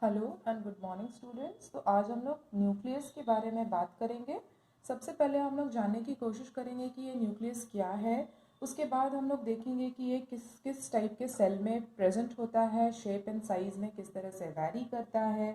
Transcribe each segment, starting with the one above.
Hello and good morning students. तो आज हम लोग न्यूक्लियस के बारे में बात करेंगे। सबसे पहले हम लोग जानने की कोशिश करेंगे कि ये न्यूक्लियस क्या है। उसके बाद हम लोग देखेंगे कि ये किस किस टाइप के सेल में प्रेजेंट होता है, शेप एंड साइज में किस तरह से वैरी करता है,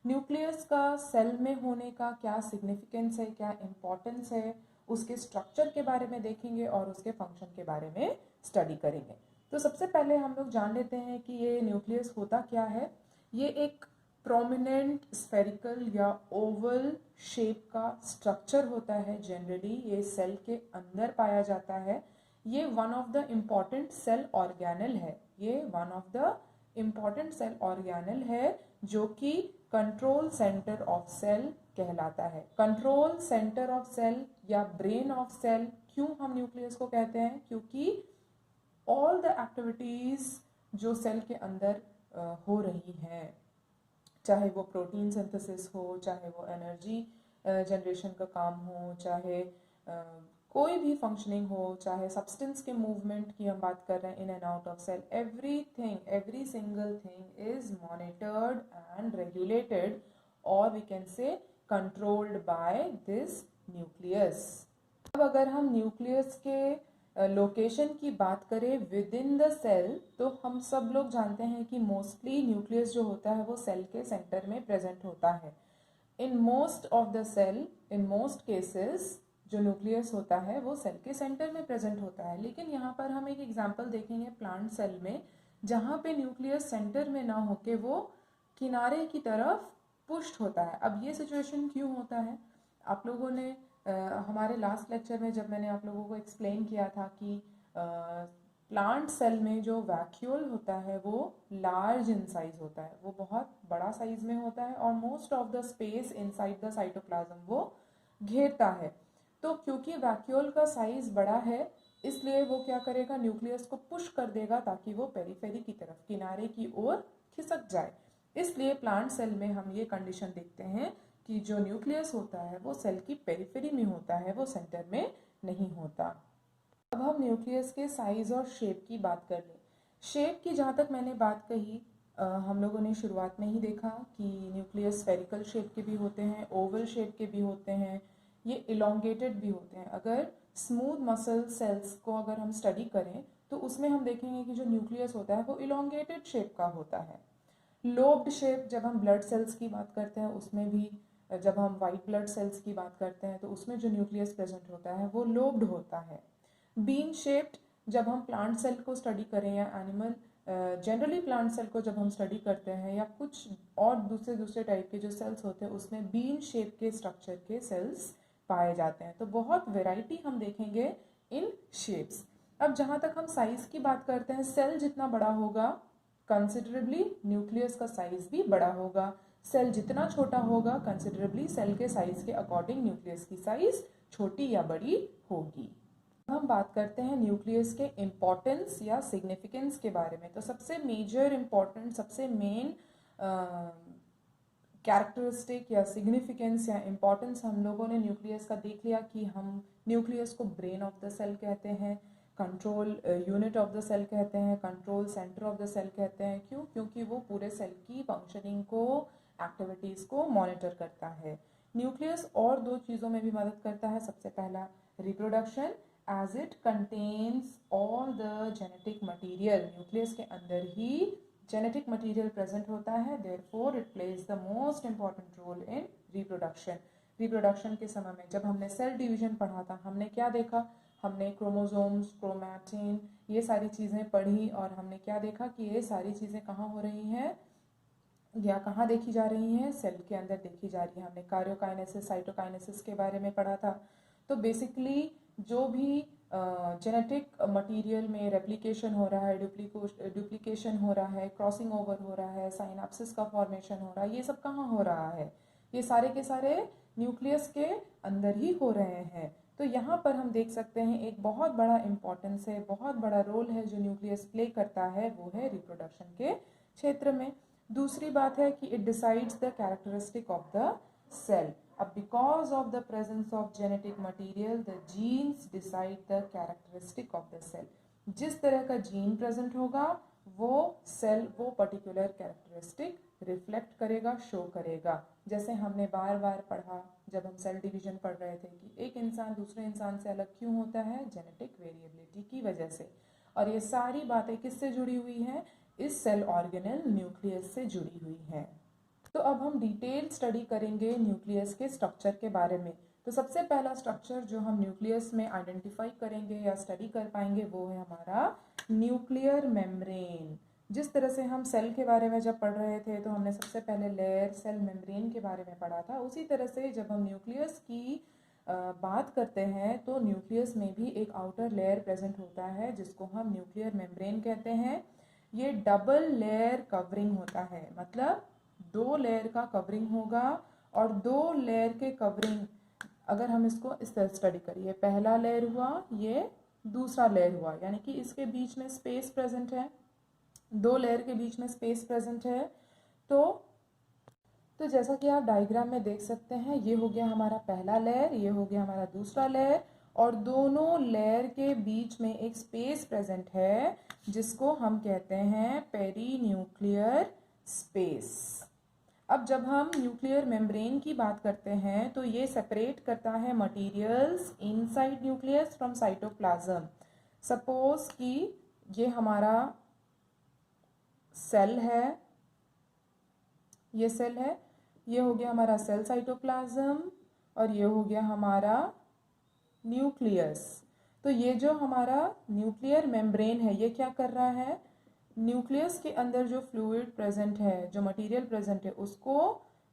न्यूक्लियस का सेल में होने का क्या सिग्निफिकेंस है, क्या इम्पोर्टेंस है, उसके स्ट्रक्चर के बारे में देखेंगे और उसके फंक्शन के बारे में स्टडी करेंगे। तो सबसे पहले हम लोग जान लेते हैं कि ये न्यूक्लियस होता क्या है। ये एक प्रोमिनेंट स्फेरिकल या ओवल शेप का स्ट्रक्चर होता है। जनरली ये सेल के अंदर पाया जाता है। ये one of the important cell organelle है। ये one of the important cell organelle है जो कि कंट्रोल सेंटर ऑफ सेल कहलाता है। कंट्रोल सेंटर ऑफ सेल या ब्रेन ऑफ सेल क्यों हम न्यूक्लियस को कहते हैं? क्योंकि ऑल द एक्टिविटीज जो सेल के अंदर हो रही हैं, चाहे वो प्रोटीन सिंथेसिस हो, चाहे वो एनर्जी जनरेशन का काम हो, चाहे कोई भी फंक्शनिंग हो, चाहे सब्सटेंस के मूवमेंट की हम बात कर रहे हैं in and out of cell, every single thing is monitored and regulated और we can say controlled by this nucleus. अब अगर हम न्यूक्लियस के लोकेशन की बात करें विद इन द सेल, तो हम सब लोग जानते हैं कि मोस्टली न्यूक्लियस जो होता है वो सेल के सेंटर में प्रेजेंट होता है। In most of the cell, in most cases जो न्यूक्लियस होता है वो सेल के सेंटर में प्रेजेंट होता है। लेकिन यहाँ पर हम एक एग्जांपल देखेंगे प्लांट सेल में, जहाँ पे न्यूक्लियस सेंटर में ना होके वो किनारे की तरफ पुष्ट होता है। अब ये सिचुएशन क्यों होता है? आप लोगों ने हमारे लास्ट लेक्चर में जब मैंने आप लोगों को एक्सप्लेन किया था कि प्लांट सेल में जो वैक्यूल होता है वो लार्ज इन साइज होता है, वो बहुत बड़ा साइज में होता है और most of the space inside the cytoplasm वो घेरता है। तो क्योंकि वैक्यूल का साइज बड़ा है, इसलिए वो क्या करेगा, न्यूक्लियस को पुश कर देगा ताकि वो पेरीफेरी की तरफ, किनारे की ओर खिसक जाए। इसलिए प्लांट सेल में हम ये कंडीशन देखते हैं कि जो न्यूक्लियस होता है वो सेल की पेरिफेरी में होता है, वो सेंटर में नहीं होता। अब हम न्यूक्लियस के साइज और शेप की बात कर लें। शेप की जहाँ तक मैंने बात कही, हम लोगों ने शुरुआत में ही देखा कि न्यूक्लियस स्फेरिकल शेप के भी होते हैं, ओवल शेप के भी होते हैं, ये इलोंगेटेड भी होते हैं। अगर स्मूथ मसल सेल्स को अगर हम स्टडी करें तो उसमें हम देखेंगे कि जो न्यूक्लियस होता है वो इलोंगेटेड शेप का होता है। लोब्ड शेप जब हम ब्लड सेल्स की बात करते हैं उसमें भी, जब हम वाइट ब्लड सेल्स की बात करते हैं तो उसमें जो न्यूक्लियस प्रेजेंट होता है वो लोब्ड होता है। बीन शेप्ड जब हम प्लांट सेल को स्टडी करें या एनिमल, जनरली प्लांट सेल को जब हम स्टडी करते हैं या कुछ और दूसरे टाइप के जो सेल्स होते हैं उसमें बीन शेप के स्ट्रक्चर के सेल्स पाए जाते हैं। तो बहुत वेराइटी हम देखेंगे इन शेप्स। अब जहाँ तक हम साइज की बात करते हैं, सेल जितना बड़ा होगा कंसिडरेबली न्यूक्लियस का साइज भी बड़ा होगा। सेल जितना छोटा होगा कंसिडरेबली सेल के साइज के अकॉर्डिंग न्यूक्लियस की साइज छोटी या बड़ी होगी। हम बात करते हैं न्यूक्लियस के इम्पोर्टेंस या सिग्निफिकेंस के बारे में। तो सबसे मेजर इम्पोर्टेंट, सबसे मेन कैरेक्टरिस्टिक या सिग्निफिकेंस या इम्पोर्टेंस हम लोगों ने न्यूक्लियस का देख लिया कि हम न्यूक्लियस को ब्रेन ऑफ द सेल कहते हैं, control unit of the cell कहते हैं, control centre of the cell कहते हैं। क्यों? क्योंकि वो पूरे सेल की फंक्शनिंग को, एक्टिविटीज़ को मॉनिटर करता है। न्यूक्लियस और दो चीज़ों में भी मदद करता है। सबसे पहला reproduction, as it contains all the genetic material. Nucleus के अंदर ही जेनेटिक मटीरियल प्रेजेंट होता है, therefore it plays the most important role in reproduction. रिप्रोडक्शन के समय में जब हमने सेल डिवीजन पढ़ा था, हमने क्या देखा? हमने क्रोमोसोम्स, क्रोमैटिन, ये सारी चीज़ें पढ़ी और हमने क्या देखा कि ये सारी चीज़ें कहाँ हो रही हैं या कहाँ देखी जा रही हैं? सेल के अंदर देखी जा रही है। हमने कार्योकाइनेसिस, साइटोकाइनेसिस के बारे में पढ़ा था। तो बेसिकली जो भी जेनेटिक मटेरियल में रेप्लिकेशन हो रहा है, डुप्लीकेशन हो रहा है, क्रॉसिंग ओवर हो रहा है, साइनाप्सिस का फॉर्मेशन हो रहा है, ये सब कहाँ हो रहा है? ये सारे के सारे न्यूक्लियस के अंदर ही हो रहे हैं। तो यहाँ पर हम देख सकते हैं एक बहुत बड़ा इम्पोर्टेंस है, बहुत बड़ा रोल है जो न्यूक्लियस प्ले करता है, वो है रिप्रोडक्शन के क्षेत्र में। दूसरी बात है कि it decides the characteristic of the cell. अब because of the presence of genetic material, the genes decide the characteristic of the cell. जिस तरह का जीन प्रेजेंट होगा वो सेल वो पर्टिकुलर कैरेक्टरिस्टिक रिफ्लेक्ट करेगा, शो करेगा। जैसे हमने बार बार पढ़ा जब हम सेल डिवीजन पढ़ रहे थे कि एक इंसान दूसरे इंसान से अलग क्यों होता है, जेनेटिक वेरिएबिलिटी की वजह से। और ये सारी बातें किससे जुड़ी हुई हैं, इस सेल ऑर्गेनेल न्यूक्लियस से जुड़ी हुई हैं। तो अब हम डिटेल स्टडी करेंगे न्यूक्लियस के स्ट्रक्चर के बारे में। तो सबसे पहला स्ट्रक्चर जो हम न्यूक्लियस में आइडेंटिफाई करेंगे या स्टडी कर पाएंगे वो है हमारा न्यूक्लियर मेम्ब्रेन। जिस तरह से हम सेल के बारे में जब पढ़ रहे थे तो हमने सबसे पहले लेयर सेल मेम्ब्रेन के बारे में पढ़ा था, उसी तरह से जब हम न्यूक्लियस की बात करते हैं तो न्यूक्लियस में भी एक आउटर लेयर प्रेजेंट होता है जिसको हम न्यूक्लियर मेम्ब्रेन कहते हैं। ये डबल लेयर कवरिंग होता है, मतलब 2 लेयर का कवरिंग होगा। और 2 लेयर के कवरिंग अगर हम इसको इस तरह स्टडी करिए, पहला लेयर हुआ, ये दूसरा लेयर हुआ, यानी कि इसके बीच में स्पेस प्रेजेंट है, 2 लेयर के बीच में स्पेस प्रेजेंट है। तो जैसा कि आप डायग्राम में देख सकते हैं, ये हो गया हमारा पहला लेयर, ये हो गया हमारा दूसरा लेयर, और दोनों लेयर के बीच में एक स्पेस प्रेजेंट है जिसको हम कहते हैं पेरीन्यूक्लियर स्पेस। अब जब हम न्यूक्लियर मेम्ब्रेन की बात करते हैं तो ये सेपरेट करता है materials inside nucleus from cytoplasm. Suppose कि ये हमारा सेल है, ये सेल है, ये हो गया हमारा सेल साइटोप्लाज्म, और ये हो गया हमारा न्यूक्लियस। तो ये जो हमारा न्यूक्लियर मेम्ब्रेन है ये क्या कर रहा है, न्यूक्लियस के अंदर जो फ्लूइड प्रेजेंट है, जो मटेरियल प्रेजेंट है, उसको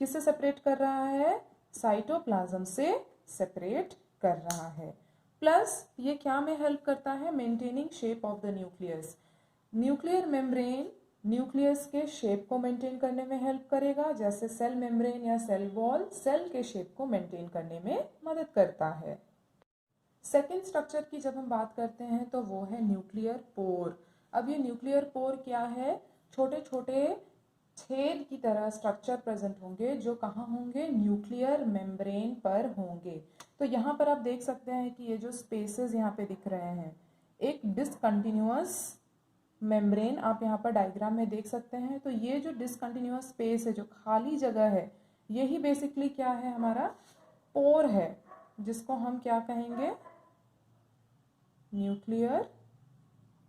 किससे सेपरेट कर रहा है, साइटोप्लाज्म से सेपरेट कर रहा है। प्लस ये क्या में हेल्प करता है, maintaining shape of the nucleus. Nuclear membrane nucleus के शेप को मेंटेन करने में हेल्प करेगा, जैसे सेल मेम्ब्रेन या सेल वॉल सेल के शेप को मेंटेन करने में मदद करता है। सेकेंड स्ट्रक्चर की जब हम बात करते हैं तो वो है न्यूक्लियर पोर। अब ये न्यूक्लियर पोर क्या है, छोटे छोटे छेद की तरह स्ट्रक्चर प्रेजेंट होंगे जो कहाँ होंगे, न्यूक्लियर मेम्ब्रेन पर होंगे। तो यहाँ पर आप देख सकते हैं कि ये जो स्पेसेस यहाँ पे दिख रहे हैं, एक डिसकंटिन्यूअस मेम्ब्रेन आप यहाँ पर डायग्राम में देख सकते हैं। तो ये जो डिसकंटिन्यूअस स्पेस है, जो खाली जगह है, यही बेसिकली क्या है, हमारा पोर है, जिसको हम क्या कहेंगे, न्यूक्लियर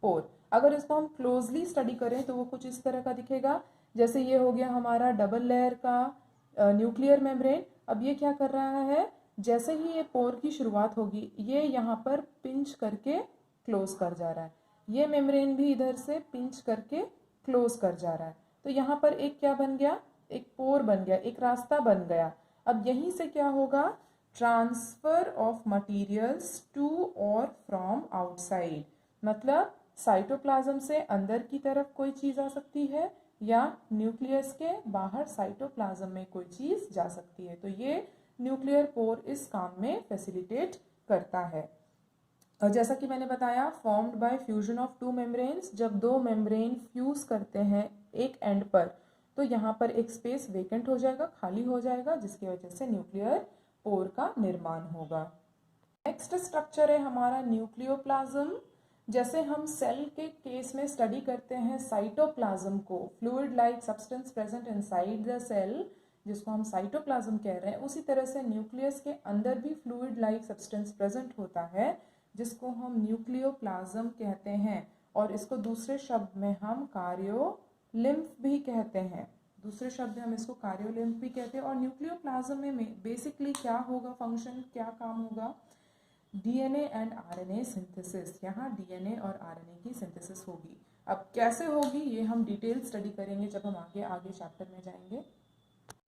पोर। अगर इसको हम क्लोजली स्टडी करें तो वो कुछ इस तरह का दिखेगा, जैसे ये हो गया हमारा डबल लेयर का न्यूक्लियर मेम्ब्रेन। अब ये क्या कर रहा है, जैसे ही ये पोर की शुरुआत होगी ये यहाँ पर पिंच करके क्लोज कर जा रहा है, ये मेम्ब्रेन भी इधर से पिंच करके क्लोज कर जा रहा है। तो यहाँ पर एक क्या बन गया, एक पोर बन गया, एक रास्ता बन गया। अब यहीं से क्या होगा, ट्रांसफर ऑफ मटीरियल्स टू और फ्रॉम आउटसाइड, मतलब साइटोप्लाज्म से अंदर की तरफ कोई चीज़ आ सकती है या न्यूक्लियस के बाहर साइटोप्लाज्म में कोई चीज़ जा सकती है। तो ये न्यूक्लियर पोर इस काम में फैसिलिटेट करता है। और जैसा कि मैंने बताया, formed by fusion of 2 membranes, जब 2 मेम्ब्रेन फ्यूज करते हैं एक एंड पर तो यहाँ पर एक स्पेस वेकेंट हो जाएगा, खाली हो जाएगा, जिसकी वजह से न्यूक्लियर पोर का निर्माण होगा। नेक्स्ट स्ट्रक्चर है हमारा न्यूक्लियोप्लाज्म। जैसे हम सेल के केस में स्टडी करते हैं साइटोप्लाज्म को, fluid like substance present inside the cell, जिसको हम साइटोप्लाज्म कह रहे हैं, उसी तरह से न्यूक्लियस के अंदर भी फ्लूइड लाइक सब्सटेंस प्रेजेंट होता है जिसको हम न्यूक्लियोप्लाज्म कहते हैं, और इसको दूसरे शब्द में हम कार्योलिम्फ भी कहते हैं। दूसरे शब्द में हम इसको कार्योलिम्फ भी कहते हैं। और न्यूक्लियोप्लाज्म में बेसिकली क्या होगा, फंक्शन क्या काम होगा, डीएनए एंड आरएनए सिंथेसिस। यहाँ डीएनए और आरएनए की सिंथेसिस होगी। अब कैसे होगी ये हम डिटेल स्टडी करेंगे जब हम आगे आगे चैप्टर में जाएंगे।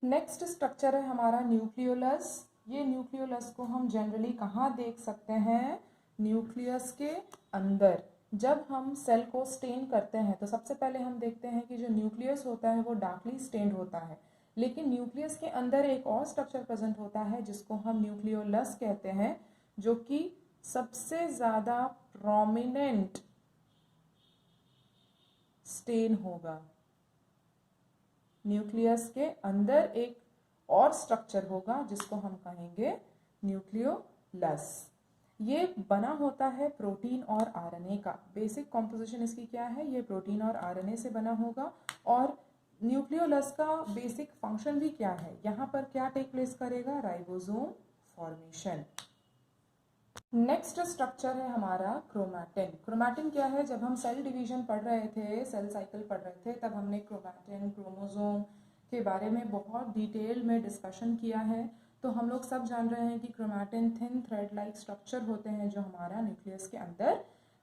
नेक्स्ट स्ट्रक्चर है हमारा न्यूक्लियोलस। ये न्यूक्लियोलस को हम जनरली कहाँ देख सकते हैं, न्यूक्लियस के अंदर। जब हम सेल को स्टेन करते हैं तो सबसे पहले हम देखते हैं कि जो न्यूक्लियस होता है वो डार्कली स्टेन्ड होता है, लेकिन न्यूक्लियस के अंदर एक और स्ट्रक्चर प्रेजेंट होता है जिसको हम न्यूक्लियोलस कहते हैं, जो कि सबसे ज़्यादा प्रोमिनेंट स्टेन होगा। न्यूक्लियस के अंदर एक और स्ट्रक्चर होगा जिसको हम कहेंगे न्यूक्लियोलस। ये बना होता है प्रोटीन और आरएनए का। बेसिक कॉम्पोजिशन इसकी क्या है, ये प्रोटीन और आरएनए से बना होगा। और न्यूक्लियोलस का बेसिक फंक्शन भी क्या है, यहाँ पर क्या टेक प्लेस करेगा, राइबोसोम फॉर्मेशन। नेक्स्ट स्ट्रक्चर है हमारा क्रोमैटिन। क्रोमैटिन क्या है, जब हम सेल डिवीजन पढ़ रहे थे, सेल साइकिल पढ़ रहे थे, तब हमने क्रोमैटिन, क्रोमोसोम के बारे में बहुत डिटेल में डिस्कशन किया है। तो हम लोग सब जान रहे हैं कि chromatin thin thread like structure होते हैं जो हमारा न्यूक्लियस के अंदर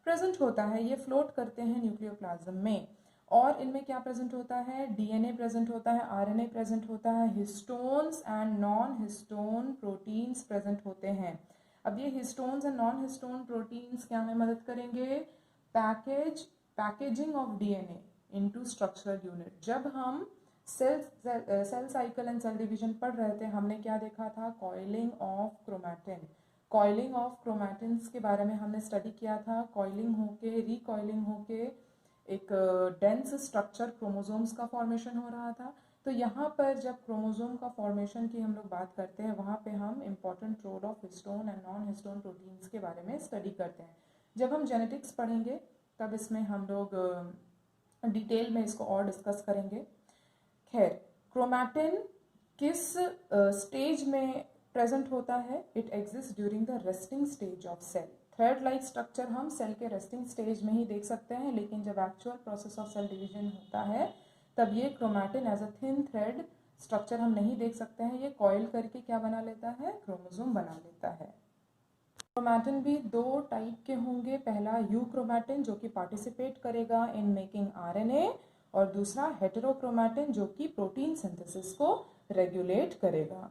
प्रेजेंट होता है। ये फ्लोट करते हैं न्यूक्लियोप्लाज्म में, और इनमें क्या प्रेजेंट होता है, डीएनए प्रेजेंट होता है, आरएनए प्रेजेंट होता है, histones and non histone proteins present होते हैं। अब ये histones and non histone proteins क्या में मदद करेंगे, packaging of DNA into structural unit. जब हम cell cycle and cell division पढ़ रहे थे, हमने क्या देखा था, coiling of chromatin. Coiling of chromatins के बारे में हमने स्टडी किया था। कॉइलिंग होके रिकॉइलिंग होके एक डेंस स्ट्रक्चर क्रोमोसोम्स का फॉर्मेशन हो रहा था। तो यहाँ पर जब क्रोमोसोम का फॉर्मेशन की हम लोग बात करते हैं, वहाँ पे हम important role of histone and non histone proteins के बारे में स्टडी करते हैं। जब हम जेनेटिक्स पढ़ेंगे तब इसमें हम लोग डिटेल में इसको और डिस्कस करेंगे। खैर, क्रोमैटिन किस स्टेज में प्रेजेंट होता है, it exist during the resting stage of cell. Thread like structure हम सेल के रेस्टिंग स्टेज में ही देख सकते हैं, लेकिन जब actual process of cell division होता है तब ये chromatin as a thin thread structure हम नहीं देख सकते हैं। ये कॉइल करके क्या बना लेता है, क्रोमोसोम बना लेता है। क्रोमैटिन भी दो टाइप के होंगे, पहला यूक्रोमैटिन जो कि पार्टिसिपेट करेगा इन मेकिंग आरएनए, और दूसरा हेटेरोक्रोमैटिन जो कि प्रोटीन सिंथेसिस को रेगुलेट करेगा।